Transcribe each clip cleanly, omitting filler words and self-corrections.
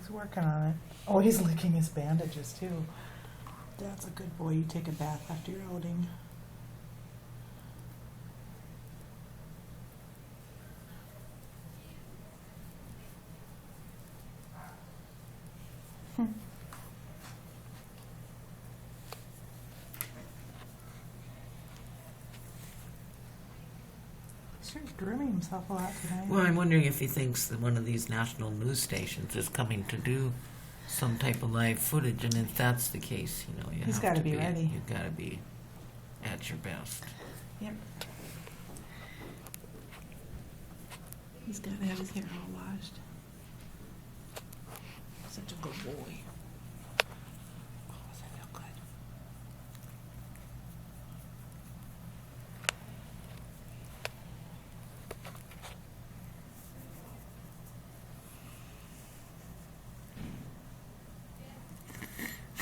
He's working on it. Oh, he's licking his bandages too. That's a good boy. You take a bath after your outing. He's grooming himself a lot tonight. Well, I'm wondering if he thinks that one of these national news stations is coming to do some type of live footage, and if that's the case, you know, He's got to be ready. You've got to be at your best. Yep. He's got to have his hair all washed. Such a good boy. Oh, does that feel good?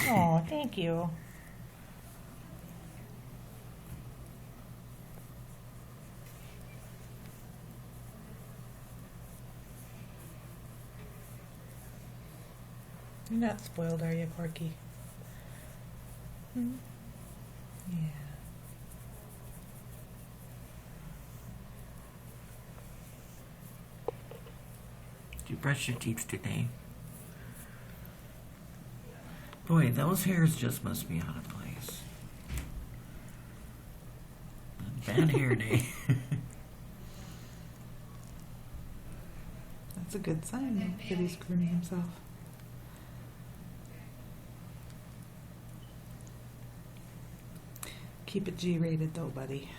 Oh, thank you. You're not spoiled, are you, Corky? Hmm? Yeah. Did you brush your teeth today? Boy, those hairs just must be out of place. Bad hair day. That's a good sign, though, that he's grooming himself. Keep it G-rated, though, buddy.